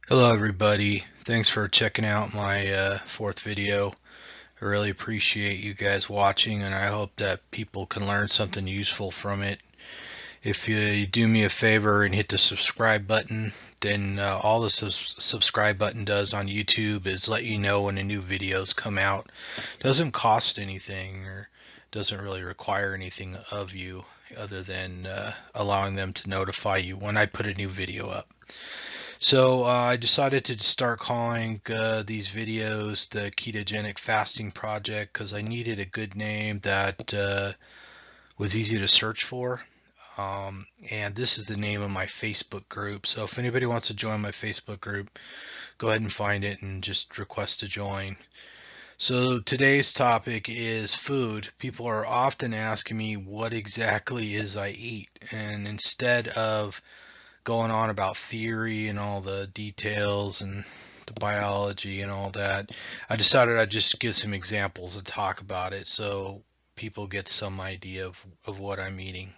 Hello everybody, thanks for checking out my fourth video. I really appreciate you guys watching, and I hope that people can learn something useful from it. If you do me a favor and hit the subscribe button, then all the subscribe button does on YouTube is let you know when a new videos come out. Doesn't cost anything or doesn't really require anything of you other than allowing them to notify you when I put a new video up. So I decided to start calling these videos the Ketogenic Fasting Project because I needed a good name that was easy to search for. And this is the name of my Facebook group. So if anybody wants to join my Facebook group, go ahead and find it and just request to join. So today's topic is food. People are often asking me what exactly is I eat, and instead of going on about theory and all the details and the biology and all that, I decided I'd just give some examples and talk about it so people get some idea of what I'm eating.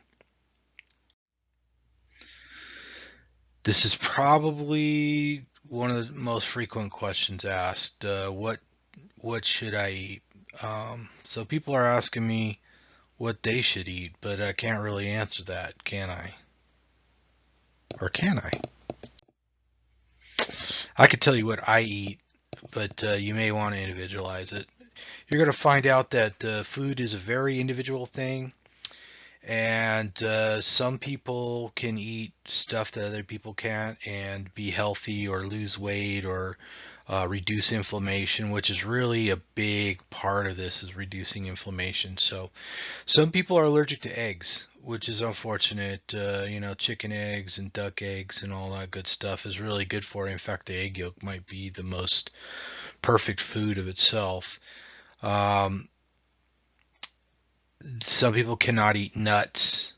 This is probably one of the most frequent questions asked. What should I eat? So people are asking me what they should eat, but I can't really answer that, can I? Or can I? I could tell you what I eat, but you may want to individualize it. You're going to find out that food is a very individual thing, and some people can eat stuff that other people can't and be healthy or lose weight or reduce inflammation, which is really a big part of this is reducing inflammation. So some people are allergic to eggs, which is unfortunate. Chicken eggs and duck eggs and all that good stuff is really good for you. In fact, the egg yolk might be the most perfect food of itself. Um, some people cannot eat nuts.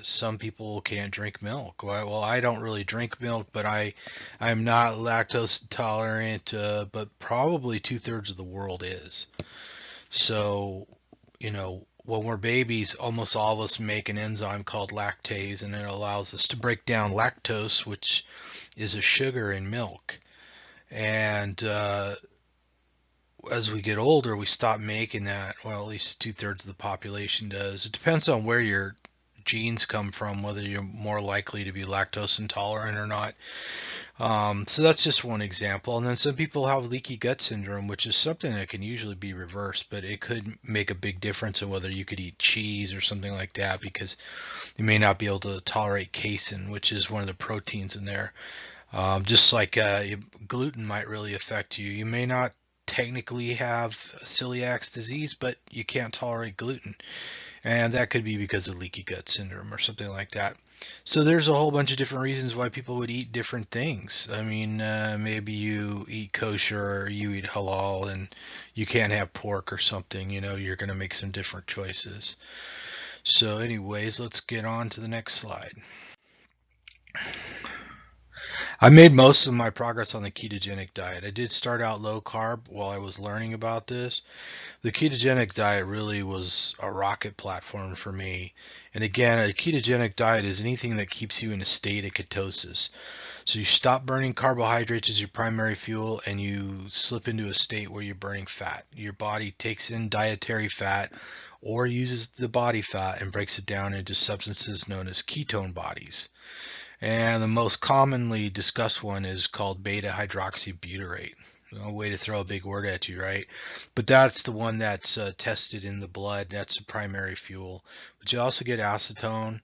Some people can't drink milk. Well, I don't really drink milk, but I'm not lactose intolerant, but probably two-thirds of the world is. So, when we're babies, almost all of us make an enzyme called lactase, and it allows us to break down lactose, which is a sugar in milk. And as we get older, we stop making that. Well, at least two-thirds of the population does. It depends on where your genes come from, whether you're more likely to be lactose intolerant or not. So that's just one example. And then some people have leaky gut syndrome, which is something that can usually be reversed, but it could make a big difference in whether you could eat cheese or something like that because you may not be able to tolerate casein, which is one of the proteins in there. Just like gluten might really affect you. You may not technically have celiac disease, but you can't tolerate gluten. And that could be because of leaky gut syndrome or something like that. So there's a whole bunch of different reasons why people would eat different things. I mean, maybe you eat kosher or you eat halal and you can't have pork or something, you're going to make some different choices. So anyways, let's get on to the next slide. I made most of my progress on the ketogenic diet. I did start out low carb while I was learning about this. The ketogenic diet really was a rocket platform for me. And again, a ketogenic diet is anything that keeps you in a state of ketosis. So you stop burning carbohydrates as your primary fuel and you slip into a state where you're burning fat. Your body takes in dietary fat or uses the body fat and breaks it down into substances known as ketone bodies. And the most commonly discussed one is called beta hydroxybutyrate. A way to throw a big word at you, right? But that's the one that's tested in the blood. That's the primary fuel. But you also get acetone,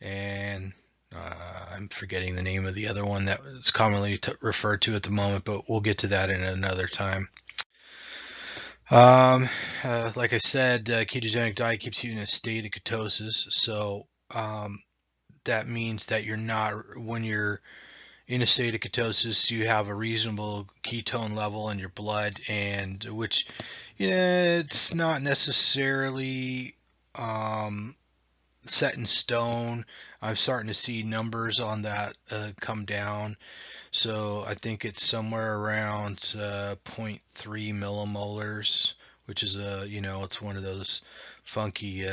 and I'm forgetting the name of the other one that is commonly referred to at the moment, but we'll get to that in another time. Like I said, ketogenic diet keeps you in a state of ketosis. So that means that you're not, when you're in a state of ketosis, you have a reasonable ketone level in your blood, and which, it's not necessarily set in stone. I'm starting to see numbers on that come down. So I think it's somewhere around zero point 0.3 millimolars, which is it's one of those funky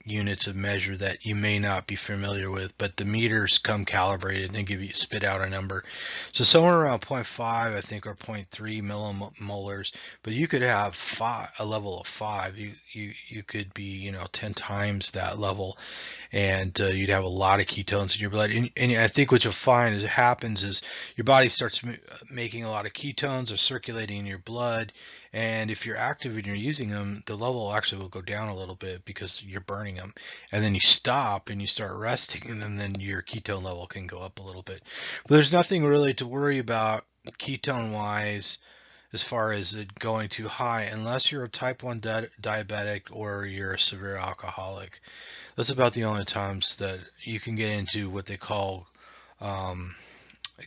units of measure that you may not be familiar with, but the meters come calibrated and they give you spit out a number. So somewhere around 0.5, I think, or 0.3 millimolars, but you could have a level of 5. You could be 10 times that level, and you'd have a lot of ketones in your blood. And I think what you'll find is happens is your body starts making a lot of ketones are circulating in your blood, and if you're active and you're using them, the level actually will go down a little bit because you're burning them. And then you stop and you start resting, and then your ketone level can go up a little bit. But there's nothing really to worry about ketone wise as far as it going too high, unless you're a type 1 diabetic or you're a severe alcoholic. That's about the only times that you can get into what they call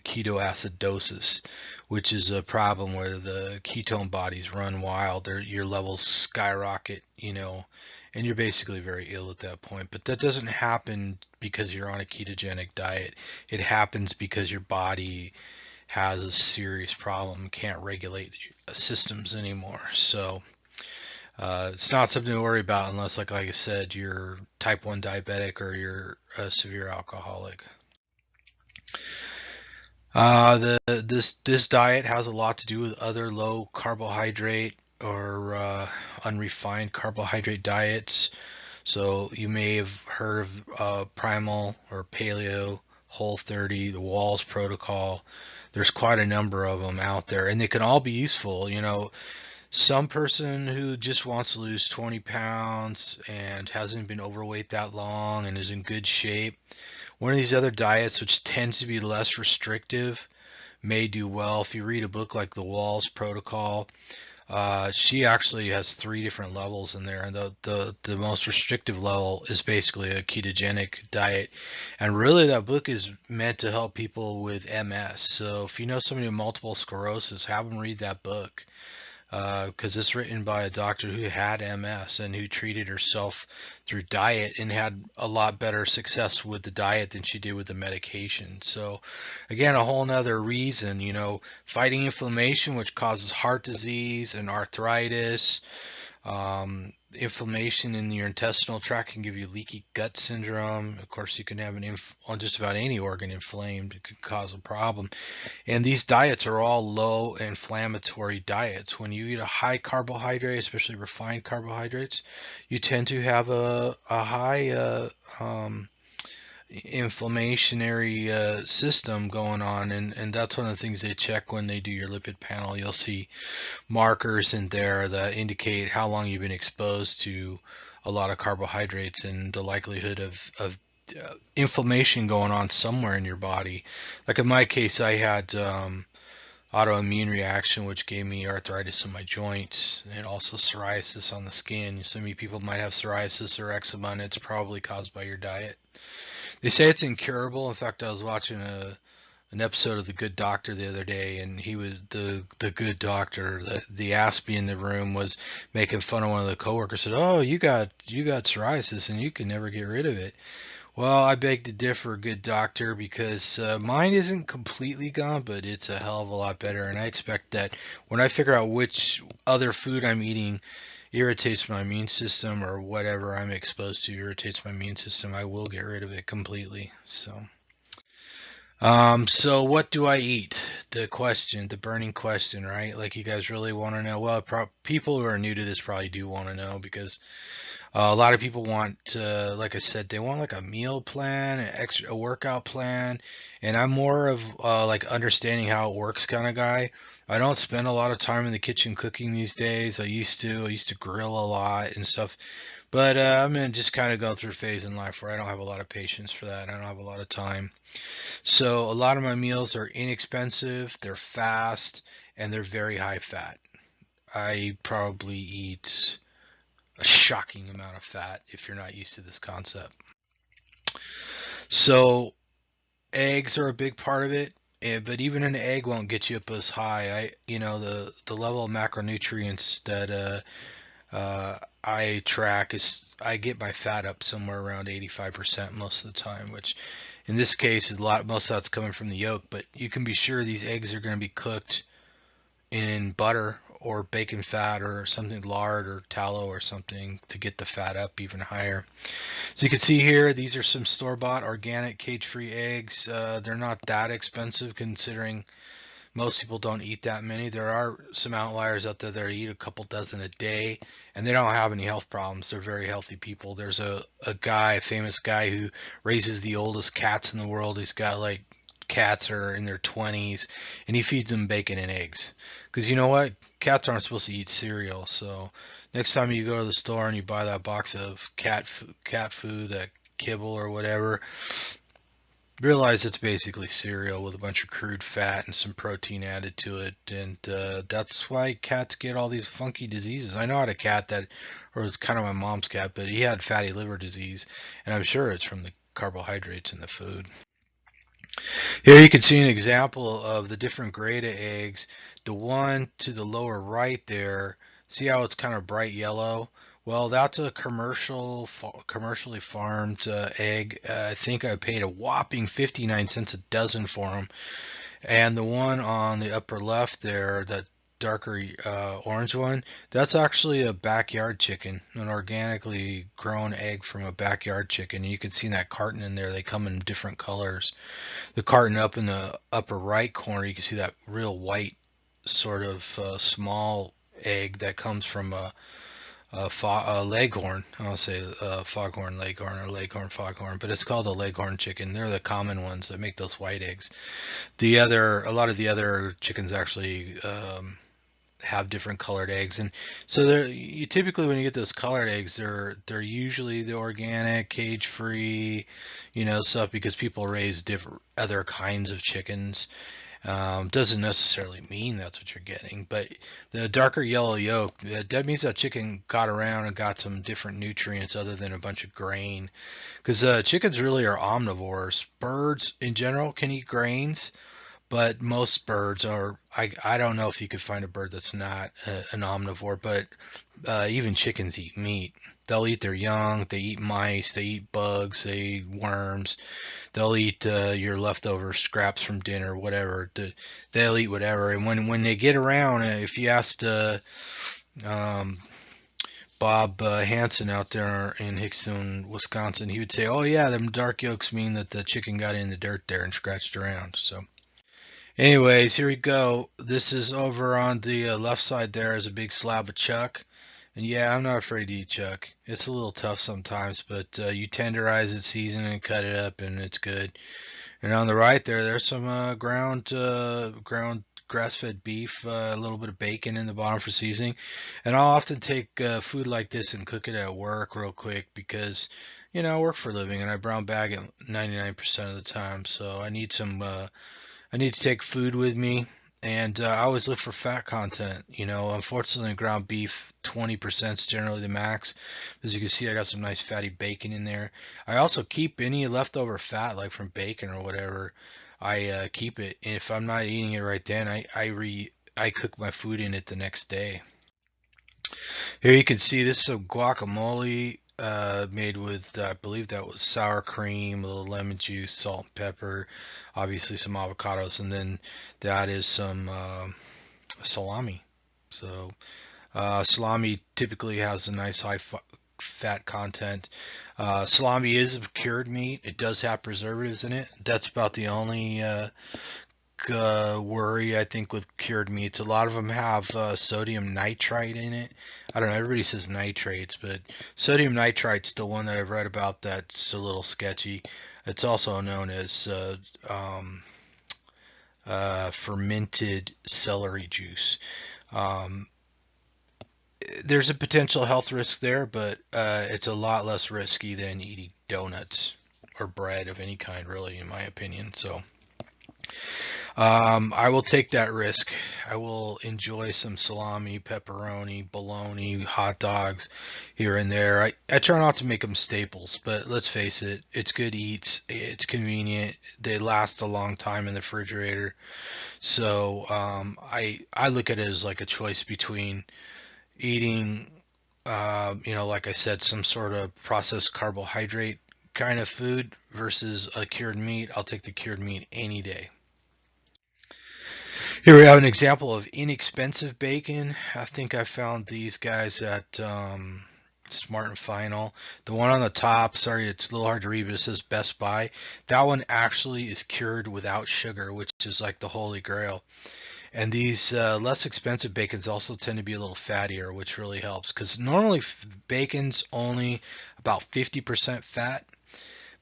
ketoacidosis, which is a problem where the ketone bodies run wild. Your levels skyrocket, and you're basically very ill at that point. But that doesn't happen because you're on a ketogenic diet. It happens because your body has a serious problem, can't regulate systems anymore. So it's not something to worry about unless, like I said, you're type 1 diabetic or you're a severe alcoholic. This diet has a lot to do with other low carbohydrate or unrefined carbohydrate diets. So you may have heard of primal or paleo, Whole 30, the Walls protocol. There's quite a number of them out there, and they can all be useful. Some person who just wants to lose 20 pounds and hasn't been overweight that long and is in good shape. One of these other diets, which tends to be less restrictive, may do well. If you read a book like The Walls Protocol, she actually has 3 different levels in there, and the most restrictive level is basically a ketogenic diet. And really, that book is meant to help people with MS. So if you know somebody with multiple sclerosis, have them read that book. Because it's written by a doctor who had MS and who treated herself through diet and had a lot better success with the diet than she did with the medication. So again, a whole nother reason, fighting inflammation, which causes heart disease and arthritis. Inflammation in your intestinal tract can give you leaky gut syndrome. Of course, you can have on just about any organ inflamed. It could cause a problem. And these diets are all low inflammatory diets. When you eat a high carbohydrate, especially refined carbohydrates, you tend to have a high inflammatory system going on, and that's one of the things they check when they do your lipid panel. You'll see markers in there that indicate how long you've been exposed to a lot of carbohydrates and the likelihood of inflammation going on somewhere in your body. Like in my case, I had autoimmune reaction, which gave me arthritis in my joints and also psoriasis on the skin. So many people might have psoriasis or eczema, and it's probably caused by your diet. They say it's incurable. In fact, I was watching an episode of The Good Doctor the other day, and he was the good doctor. The Aspie in the room was making fun of one of the coworkers. Said, "Oh, you got psoriasis, and you can never get rid of it." Well, I beg to differ, good doctor, because mine isn't completely gone, but it's a hell of a lot better. And I expect that when I figure out which other food I'm eating irritates my immune system, or whatever I'm exposed to irritates my immune system, I will get rid of it completely. So what do I eat? The burning question, right? Like, you guys really want to know. Well, people who are new to this probably do want to know, because a lot of people want, like I said, they want like a meal plan, a workout plan, and I'm more of like understanding how it works kind of guy. I don't spend a lot of time in the kitchen cooking these days. I used to grill a lot and stuff, but I'm in just kind of going through a phase in life where I don't have a lot of patience for that. I don't have a lot of time. So a lot of my meals are inexpensive, they're fast, and they're very high fat. I probably eat a shocking amount of fat if you're not used to this concept. So eggs are a big part of it, but even an egg won't get you up as high. The level of macronutrients that I track is, I get my fat up somewhere around 85% most of the time, which in this case is most of that's coming from the yolk. But you can be sure these eggs are going to be cooked in butter or bacon fat or something, lard or tallow or something, to get the fat up even higher. So you can see here, these are some store-bought organic cage-free eggs. They're not that expensive considering most people don't eat that many. There are some outliers out there that eat a couple dozen a day, and they don't have any health problems. They're very healthy people. There's a famous guy who raises the oldest cats in the world. He's got like cats are in their 20s, and he feeds them bacon and eggs. Because you know what? Cats aren't supposed to eat cereal. So next time you go to the store and you buy that box of cat food, that kibble or whatever, realize it's basically cereal with a bunch of crude fat and some protein added to it, and that's why cats get all these funky diseases. I know I had a cat that, or it's kind of my mom's cat, but he had fatty liver disease, and I'm sure it's from the carbohydrates in the food. Here you can see an example of the different grade of eggs. The one to the lower right there, see how it's kind of bright yellow? Well, that's a commercially farmed egg. I think I paid a whopping 59 cents a dozen for them. And the one on the upper left there, that darker orange one, that's actually a backyard chicken, an organically grown egg from a backyard chicken. You can see that carton in there. They come in different colors. The carton up in the upper right corner, you can see that real white sort of small egg that comes from a leghorn. I'll say foghorn leghorn or leghorn foghorn, but it's called a leghorn chicken. They're the common ones that make those white eggs. A lot of the other chickens actually have different colored eggs, and so you typically, when you get those colored eggs, they're usually the organic, cage-free, stuff, because people raise different other kinds of chickens. Doesn't necessarily mean that's what you're getting, but the darker yellow yolk, that means that chicken got around and got some different nutrients other than a bunch of grain, because chickens really are omnivores. Birds in general can eat grains, but most birds are, I don't know if you could find a bird that's not an omnivore, but even chickens eat meat. They'll eat their young, they eat mice, they eat bugs, they eat worms, they'll eat your leftover scraps from dinner, whatever. They'll eat whatever. And when they get around, if you asked um, Bob Hansen out there in Hickston, Wisconsin, he would say, oh yeah, them dark yolks mean that the chicken got in the dirt there and scratched around. So anyways, here we go. This is over on the left side. There is a big slab of chuck. And yeah, I'm not afraid to eat chuck. It's a little tough sometimes, but you tenderize it, season it, cut it up, and it's good. And on the right there's some ground grass-fed beef, a little bit of bacon in the bottom for seasoning. And I'll often take food like this and cook it at work real quick because, I work for a living and I brown bag it 99% of the time. So I need I need to take food with me, and I always look for fat content. Unfortunately, ground beef, 20% is generally the max. As you can see, I got some nice fatty bacon in there. I also keep any leftover fat, like from bacon or whatever. I keep it, and if I'm not eating it right then, I cook my food in it the next day. Here you can see this is some guacamole made with, I believe that was sour cream, a little lemon juice, salt and pepper, obviously some avocados, and then that is some salami. So salami typically has a nice high fat content. Salami is a cured meat. It does have preservatives in it. That's about the only worry, I think, with cured meats. A lot of them have sodium nitrite in it. I don't know, everybody says nitrates, but sodium nitrite's the one that I've read about that's a little sketchy. It's also known as fermented celery juice. Um, there's a potential health risk there, but it's a lot less risky than eating donuts or bread of any kind, really, in my opinion. So I will take that risk. I will enjoy some salami, pepperoni, bologna, hot dogs here and there. I try not to make them staples, but let's face it, it's good eats. It's convenient. They last a long time in the refrigerator. So I look at it as like a choice between eating, like I said, some sort of processed carbohydrate kind of food versus a cured meat. I'll take the cured meat any day. Here we have an example of inexpensive bacon. I think I found these guys at Smart and Final. The one on the top, sorry, it's a little hard to read, but it says Best Buy. That one actually is cured without sugar, which is like the holy grail. And these less expensive bacons also tend to be a little fattier, which really helps because normally bacon's only about 50% fat.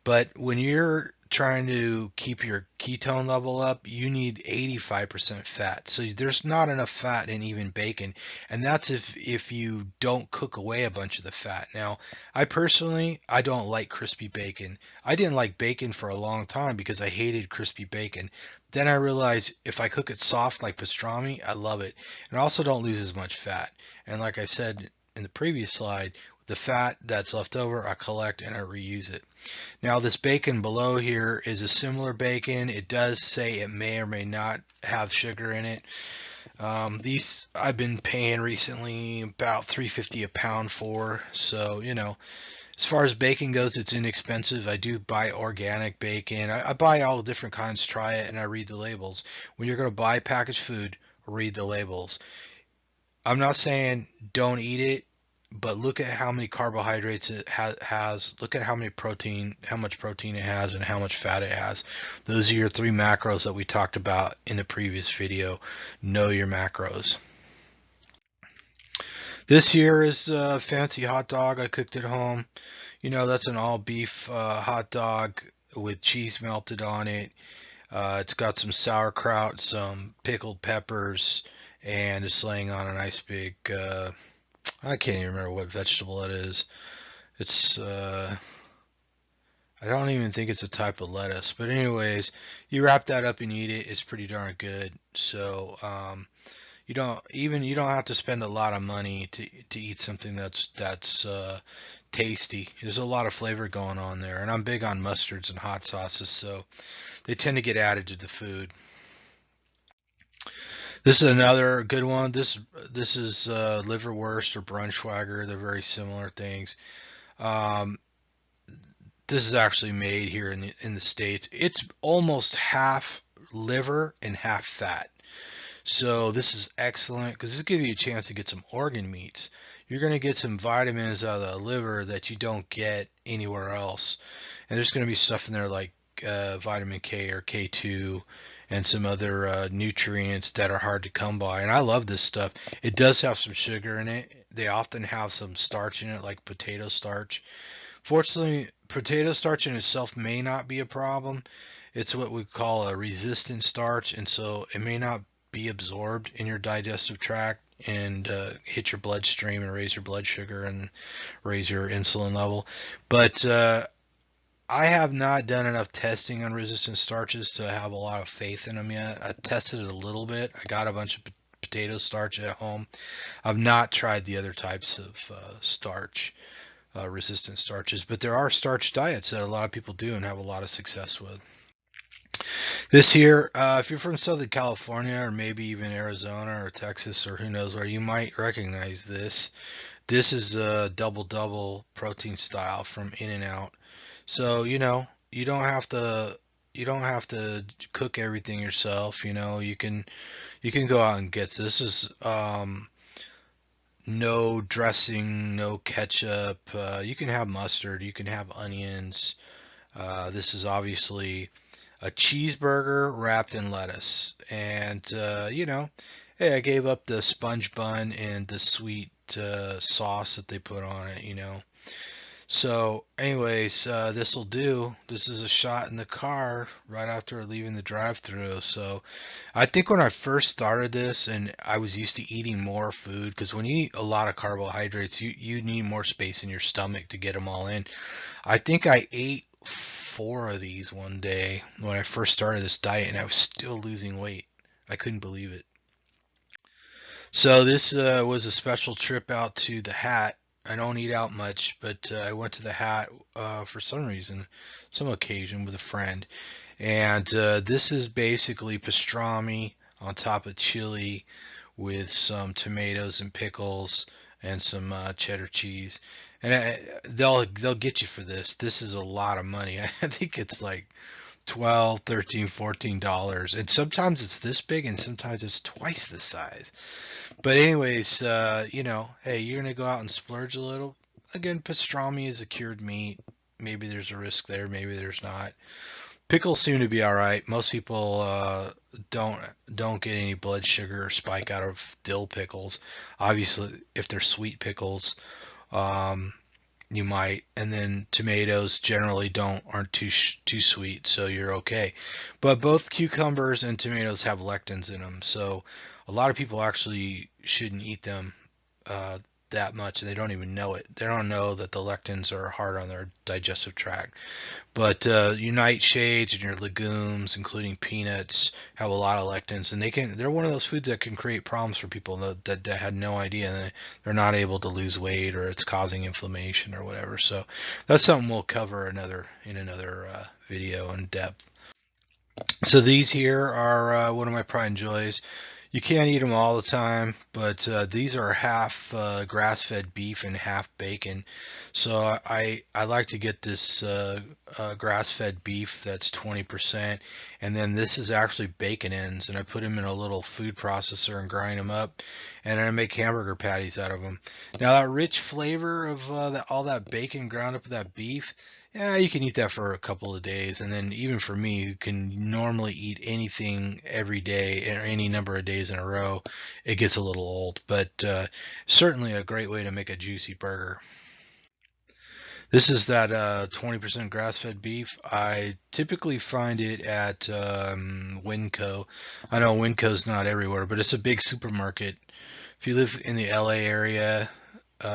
But when you're trying to keep your ketone level up, you need 85% fat. So there's not enough fat in even bacon. And that's if you don't cook away a bunch of the fat. Now, I don't like crispy bacon. I didn't like bacon for a long time because I hated crispy bacon. Then I realized if I cook it soft like pastrami, I love it. And I also don't lose as much fat. And like I said in the previous slide, the fat that's left over, I collect and I reuse it. Now this bacon below here is a similar bacon. It does say it may or may not have sugar in it. These I've been paying recently about $3.50 a pound for. So, as far as bacon goes, it's inexpensive. I do buy organic bacon. I buy all different kinds, try it, and I read the labels. When you're going to buy packaged food, read the labels. I'm not saying don't eat it, but look at how many carbohydrates it has. Look at how much protein it has, and how much fat it has. Those are your three macros that we talked about in the previous video. Know your macros. This here is a fancy hot dog I cooked at home. That's an all beef hot dog with cheese melted on it. It's got some sauerkraut, some pickled peppers, and it's laying on a nice big I can't even remember what vegetable it is. It's I don't even think it's a type of lettuce. But anyways, you wrap that up and eat it. It's pretty darn good. So you don't have to spend a lot of money to eat something that's tasty. There's a lot of flavor going on there, and I'm big on mustards and hot sauces, so they tend to get added to the food. This is another good one. This is liverwurst or Braunschweiger. They're very similar things. Um, this is actually made here in the States. It's almost half liver and half fat. So this is excellent because this gives you a chance to get some organ meats. You're going to get some vitamins out of the liver that you don't get anywhere else. And there's going to be stuff in there like vitamin K or K2 and some other nutrients that are hard to come by. And I love this stuff. It does have some sugar in it. They often have some starch in it, like potato starch. Fortunately, potato starch in itself may not be a problem. It's what we call a resistant starch, and so it may not be absorbed in your digestive tract and hit your bloodstream and raise your blood sugar and raise your insulin level. But I have not done enough testing on resistant starches to have a lot of faith in them yet. I tested it a little bit. I got a bunch of potato starch at home. I've not tried the other types of starch, resistant starches, but there are starch diets that a lot of people do and have a lot of success with. This here, if you're from Southern California or maybe even Arizona or Texas or who knows where, you might recognize this. This is a double double protein style from In-N-Out. So, you don't have to cook everything yourself, you can go out and get this. This is no dressing, no ketchup. You can have mustard, you can have onions. This is obviously a cheeseburger wrapped in lettuce. And, hey, I gave up the sponge bun and the sweet sauce that they put on it. So, anyways, this will do. This is a shot in the car right after leaving the drive-thru. So, I think when I first started this and I was used to eating more food, because when you eat a lot of carbohydrates, you need more space in your stomach to get them all in. I think I ate 4 of these one day when I first started this diet, and I was still losing weight. I couldn't believe it. So this was a special trip out to the Hat. I don't eat out much, but I went to the Hat for some reason, some occasion with a friend. And this is basically pastrami on top of chili with some tomatoes and pickles and some cheddar cheese. And they'll get you for this. This is a lot of money. I think it's like 12, 13, $14. And sometimes it's this big and sometimes it's twice the size. But anyways, hey, you're gonna go out and splurge a little. Again, pastrami is a cured meat. Maybe there's a risk there, maybe there's not. Pickles seem to be all right. Most people don't don't get any blood sugar spike out of dill pickles. Obviously, if they're sweet pickles, um, you might. And then tomatoes generally don't aren't too sweet, so you're okay. But both cucumbers and tomatoes have lectins in them, so a lot of people actually shouldn't eat them uh, that much. They don't even know it. They don't know that the lectins are hard on their digestive tract. But your nightshades and your legumes, including peanuts, have a lot of lectins, and they're one of those foods that can create problems for people that had no idea. And they're not able to lose weight, or it's causing inflammation or whatever. So that's something we'll cover in another video in depth. So these here are one of my pride and joys. You can't eat them all the time, but these are half grass-fed beef and half bacon. So I like to get this grass-fed beef that's 20%, and then this is actually bacon ends, and I put them in a little food processor and grind them up, and I make hamburger patties out of them. Now that rich flavor of all that bacon ground up with that beef, yeah, you can eat that for a couple of days, and then even for me, who can normally eat anything every day or any number of days in a row, it gets a little old. But certainly a great way to make a juicy burger. This is that 20% grass-fed beef. I typically find it at Winco. I know Winco's not everywhere, but it's a big supermarket. If you live in the LA area,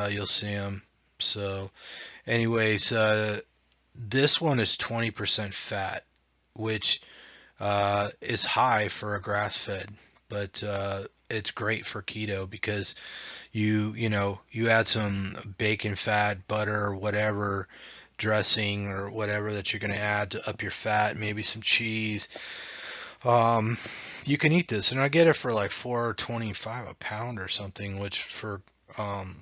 you'll see them. So, anyways, this one is 20% fat, which is high for a grass-fed, but it's great for keto because you add some bacon fat, butter, whatever dressing or whatever that you're going to add to up your fat, maybe some cheese. Um, you can eat this, and I get it for like $4.25 a pound or something, which for um,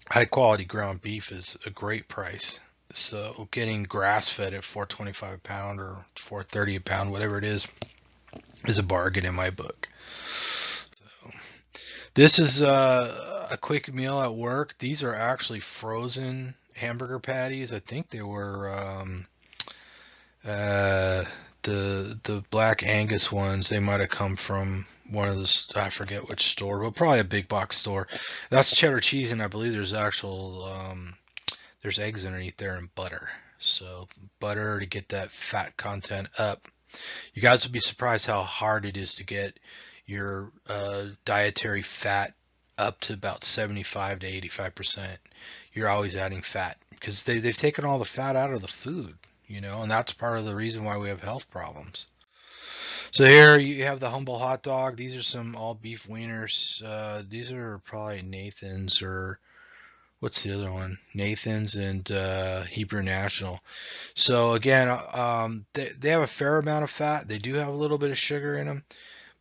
high quality ground beef is a great price. So getting grass fed at 4.25 a pound or 4.30 a pound, whatever it is a bargain in my book. So this is a quick meal at work. These are actually frozen hamburger patties. I think they were uh, the Black Angus ones. They might have come from one of the I forget which store, but probably a big box store. That's cheddar cheese, and I believe there's actual there's eggs underneath there and butter. So butter to get that fat content up. You guys would be surprised how hard it is to get your dietary fat up to about 75 to 85%. You're always adding fat because they've taken all the fat out of the food, and that's part of the reason why we have health problems. So here you have the humble hot dog. These are some all beef wieners. These are probably Nathan's or what's the other one? Nathan's and Hebrew National. So again, they have a fair amount of fat. They do have a little bit of sugar in them,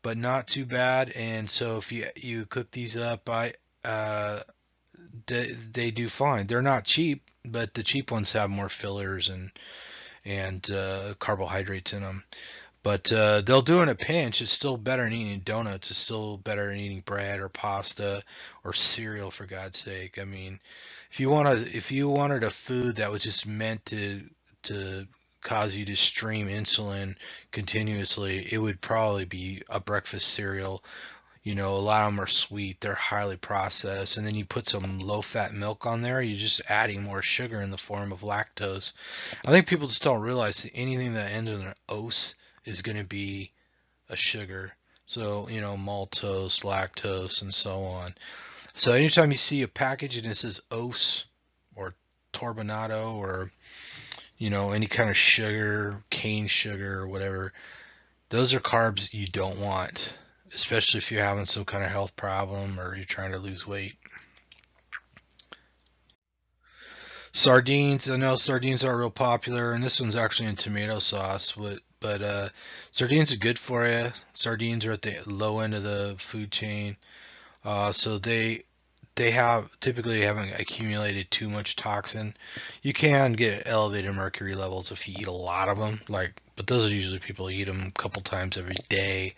but not too bad. And so if you cook these up, they do fine. They're not cheap, but the cheap ones have more fillers and carbohydrates in them. But they'll do in a pinch. It's still better than eating donuts. It's still better than eating bread or pasta or cereal, for God's sake. I mean, if you wanted a food that was just meant to cause you to stream insulin continuously, it would probably be a breakfast cereal. A lot of them are sweet. They're highly processed. And then you put some low-fat milk on there, you're just adding more sugar in the form of lactose. I think people just don't realize that anything that ends in an ose is going to be a sugar. So, maltose, lactose, and so on. So anytime you see a package and it says ose or turbinado or, any kind of sugar, cane sugar or whatever, those are carbs you don't want, especially if you're having some kind of health problem or you're trying to lose weight. Sardines, I know sardines are real popular, and this one's actually in tomato sauce, but sardines are good for you. Sardines are at the low end of the food chain, so they typically haven't accumulated too much toxin. You can get elevated mercury levels if you eat a lot of them, but those are usually people who eat them a couple times every day.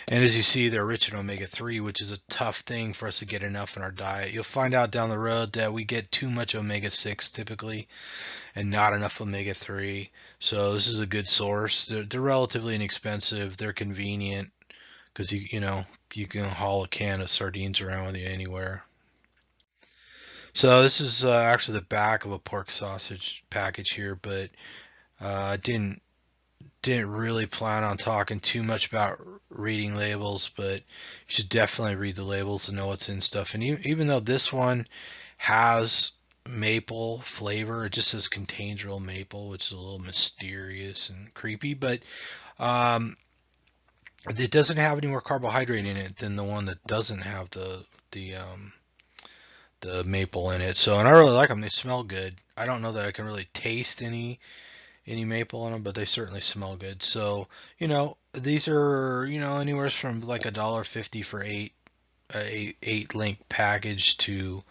And as you see, they're rich in omega-3, which is a tough thing for us to get enough in our diet. You'll find out down the road that we get too much omega-6 typically and not enough omega-3. So this is a good source. They're relatively inexpensive. They're convenient because you can haul a can of sardines around with you anywhere. So this is actually the back of a pork sausage package here, but I didn't really plan on talking too much about reading labels, but you should definitely read the labels and know what's in stuff. And even though this one has maple flavor, it just says contains real maple, which is a little mysterious and creepy, but it doesn't have any more carbohydrate in it than the one that doesn't have the maple in it. So, and I really like them. They smell good. I don't know that I can really taste any maple in them, but they certainly smell good. So, these are, anywhere from like $1.50 for eight link package to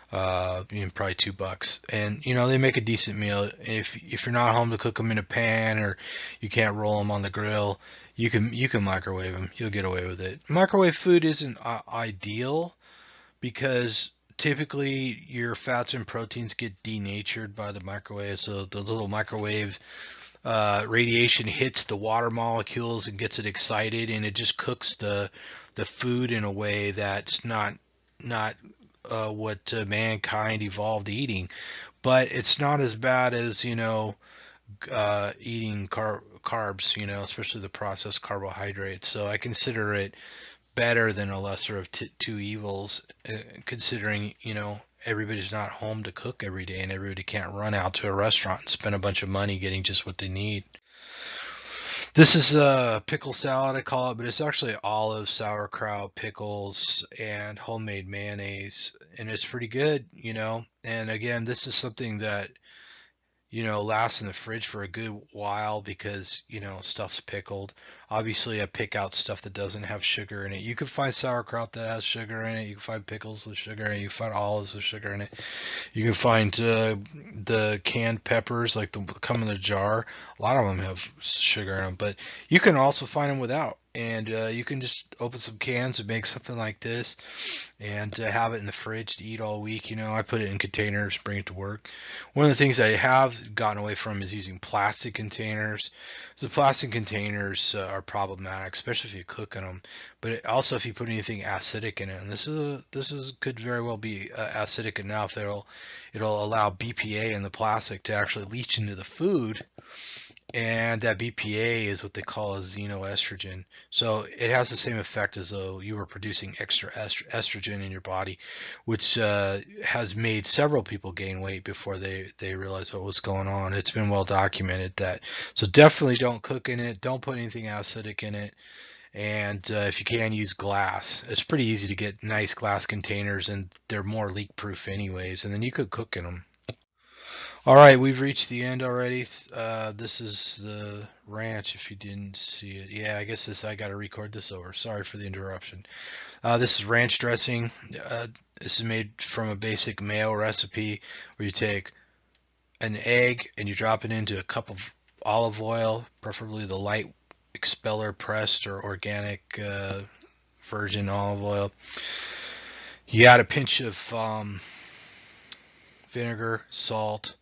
probably $2. And they make a decent meal. If you're not home to cook them in a pan, or you can't roll them on the grill, you can microwave them. You'll get away with it. Microwave food isn't ideal because typically your fats and proteins get denatured by the microwave. So the little microwave radiation hits the water molecules and gets it excited, and it just cooks the food in a way that's not what mankind evolved eating. But it's not as bad as eating carbs, especially the processed carbohydrates. So I consider it better than a lesser of two evils, considering everybody's not home to cook every day, and everybody can't run out to a restaurant and spend a bunch of money getting just what they need. This is a pickle salad, I call it, but it's actually olive, sauerkraut, pickles, and homemade mayonnaise, and it's pretty good, And again, this is something that lasts in the fridge for a good while because, stuff's pickled. Obviously, I pick out stuff that doesn't have sugar in it. You can find sauerkraut that has sugar in it. You can find pickles with sugar in it. You can find olives with sugar in it. You can find the canned peppers, like come in the jar. A lot of them have sugar in them, but you can also find them without. And you can just open some cans and make something like this and have it in the fridge to eat all week. I put it in containers, bring it to work. One of the things I have gotten away from is using plastic containers. So plastic containers are problematic, especially if you cook in them. But also if you put anything acidic in it, and this could very well be acidic enough that it'll allow BPA in the plastic to actually leach into the food. And that BPA is what they call a xenoestrogen. So it has the same effect as though you were producing extra estrogen in your body, which has made several people gain weight before they realized what was going on. It's been well documented that. So definitely don't cook in it. Don't put anything acidic in it. And if you can, use glass. It's pretty easy to get nice glass containers, and they're more leak proof anyways. And then you could cook in them. All right, we've reached the end already. This is the ranch, if you didn't see it. Yeah, I guess I got to record this over. Sorry for the interruption. This is ranch dressing. This is made from a basic Mayo recipe where you take an egg and you drop it into a cup of olive oil, preferably the light expeller pressed or organic virgin olive oil. You add a pinch of vinegar, salt,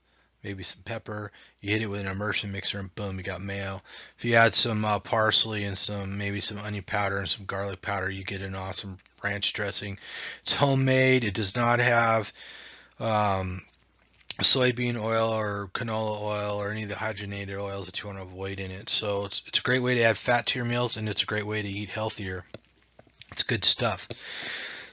maybe some pepper. You hit it with an immersion mixer and boom, you got mayo. If you add some parsley and maybe some onion powder and some garlic powder, you get an awesome ranch dressing. It's homemade. It does not have soybean oil or canola oil or any of the hydrogenated oils that you want to avoid in it. So it's a great way to add fat to your meals, and it's a great way to eat healthier. It's good stuff.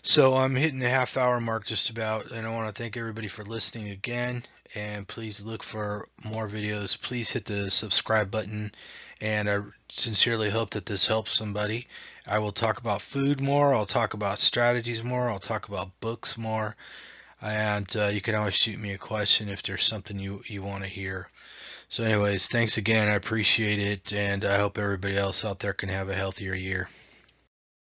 So I'm hitting the half-hour mark just about, and I want to thank everybody for listening again. And please look for more videos. Please hit the subscribe button, and I sincerely hope that this helps somebody. I will talk about food more. I'll talk about strategies more. I'll talk about books more. And you can always shoot me a question if there's something you want to hear. So anyways, thanks again. I appreciate it, and I hope everybody else out there can have a healthier year.